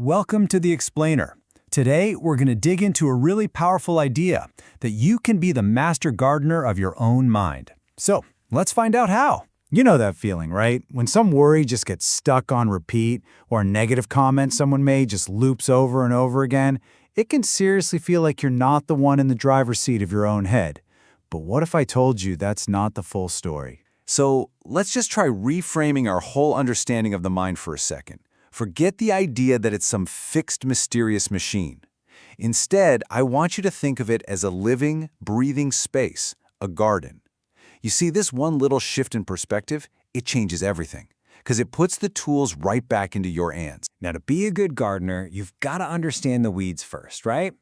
Welcome to The Explainer. Today, we're going to dig into a really powerful idea that you can be the master gardener of your own mind. So, let's find out how. You know that feeling, right? When some worry just gets stuck on repeat, or a negative comment someone made just loops over and over again, it can seriously feel like you're not the one in the driver's seat of your own head. But what if I told you that's not the full story? So let's just try reframing our whole understanding of the mind for a second. Forget the idea that it's some fixed, mysterious machine. Instead, I want you to think of it as a living, breathing space, a garden. You see, this one little shift in perspective, it changes everything, because it puts the tools right back into your hands. Now, to be a good gardener, you've got to understand the weeds first, right?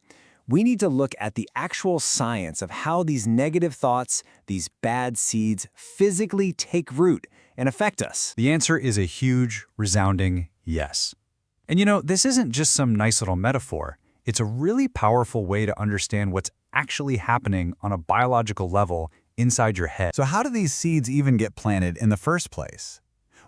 We need to look at the actual science of how these negative thoughts, these bad seeds, physically take root and affect us. The answer is a huge, resounding yes. And you know, this isn't just some nice little metaphor. It's a really powerful way to understand what's actually happening on a biological level inside your head. So how do these seeds even get planted in the first place?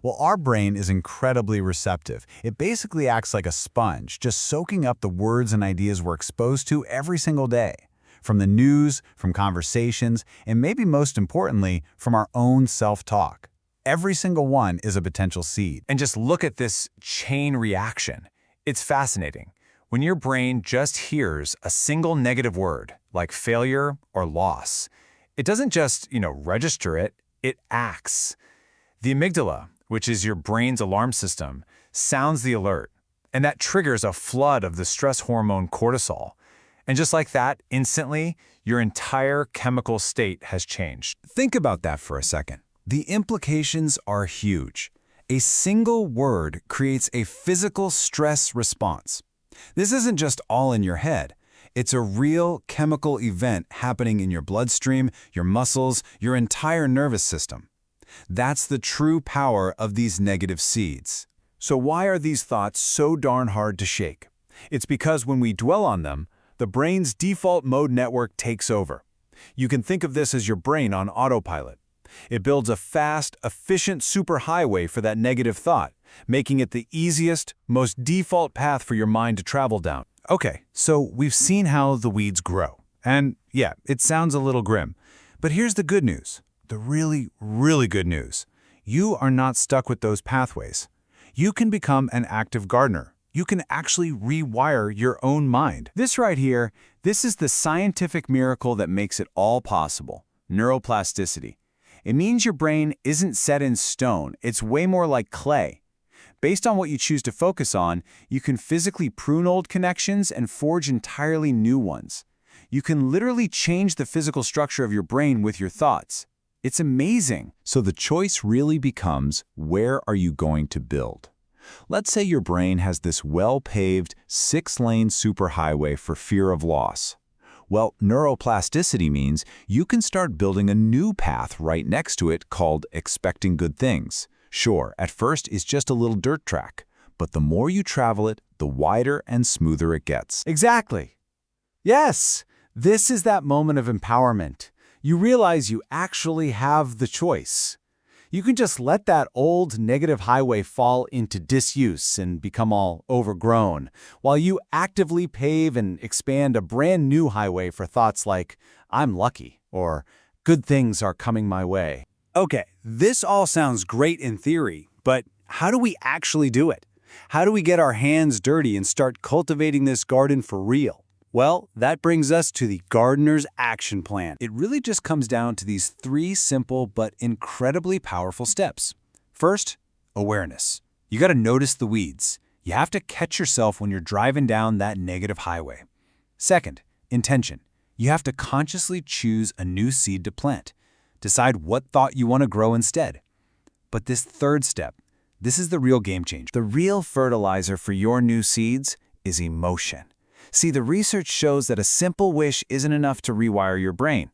Well, our brain is incredibly receptive. It basically acts like a sponge, just soaking up the words and ideas we're exposed to every single day. From the news, from conversations, and maybe most importantly, from our own self-talk. Every single one is a potential seed. And just look at this chain reaction. It's fascinating. When your brain just hears a single negative word, like failure or loss, it doesn't just, register it, it acts. The amygdala, which is your brain's alarm system, sounds the alert, and that triggers a flood of the stress hormone cortisol. And just like that, instantly, your entire chemical state has changed. Think about that for a second. The implications are huge. A single word creates a physical stress response. This isn't just all in your head. It's a real chemical event happening in your bloodstream, your muscles, your entire nervous system. That's the true power of these negative seeds. So why are these thoughts so darn hard to shake? It's because when we dwell on them, the brain's default mode network takes over. You can think of this as your brain on autopilot. It builds a fast, efficient superhighway for that negative thought, making it the easiest, most default path for your mind to travel down. Okay, so we've seen how the weeds grow. And yeah, it sounds a little grim. But here's the good news. The really, really good news. You are not stuck with those pathways. You can become an active gardener. You can actually rewire your own mind. This right here, this is the scientific miracle that makes it all possible. Neuroplasticity. It means your brain isn't set in stone. It's way more like clay. Based on what you choose to focus on, you can physically prune old connections and forge entirely new ones. You can literally change the physical structure of your brain with your thoughts. It's amazing. So the choice really becomes, where are you going to build? Let's say your brain has this well-paved, 6-lane superhighway for fear of loss. Well, neuroplasticity means you can start building a new path right next to it called expecting good things. Sure, at first it's just a little dirt track, but the more you travel it, the wider and smoother it gets. Exactly. Yes, this is that moment of empowerment. You realize you actually have the choice. You can just let that old negative highway fall into disuse and become all overgrown, while you actively pave and expand a brand new highway for thoughts like, I'm lucky, or good things are coming my way. Okay, this all sounds great in theory, but how do we actually do it? How do we get our hands dirty and start cultivating this garden for real? Well, that brings us to the gardener's action plan. It really just comes down to these 3 simple but incredibly powerful steps. First, awareness. You got to notice the weeds. You have to catch yourself when you're driving down that negative highway. Second, intention. You have to consciously choose a new seed to plant. Decide what thought you want to grow instead. But this third step, this is the real game changer. The real fertilizer for your new seeds is emotion. See, the research shows that a simple wish isn't enough to rewire your brain.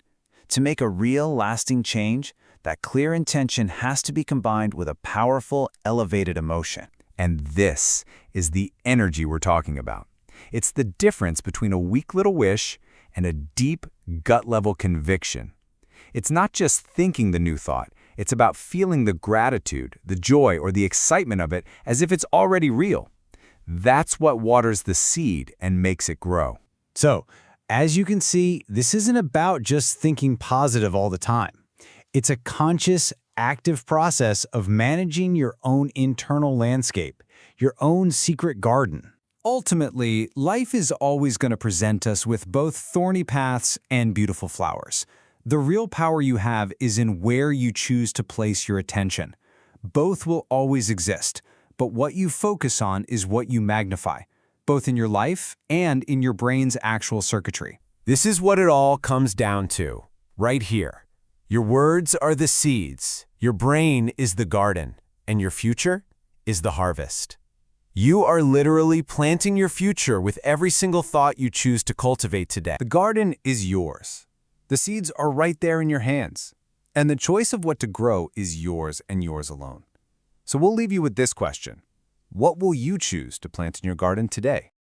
To make a real, lasting change, that clear intention has to be combined with a powerful, elevated emotion. And this is the energy we're talking about. It's the difference between a weak little wish and a deep, gut-level conviction. It's not just thinking the new thought. It's about feeling the gratitude, the joy, or the excitement of it as if it's already real. That's what waters the seed and makes it grow. So, as you can see, this isn't about just thinking positive all the time. It's a conscious, active process of managing your own internal landscape, your own secret garden. Ultimately, life is always going to present us with both thorny paths and beautiful flowers. The real power you have is in where you choose to place your attention. Both will always exist, but what you focus on is what you magnify, both in your life and in your brain's actual circuitry. This is what it all comes down to, right here. Your words are the seeds, your brain is the garden, and your future is the harvest. You are literally planting your future with every single thought you choose to cultivate today. The garden is yours. The seeds are right there in your hands. And the choice of what to grow is yours and yours alone. So we'll leave you with this question. What will you choose to plant in your garden today?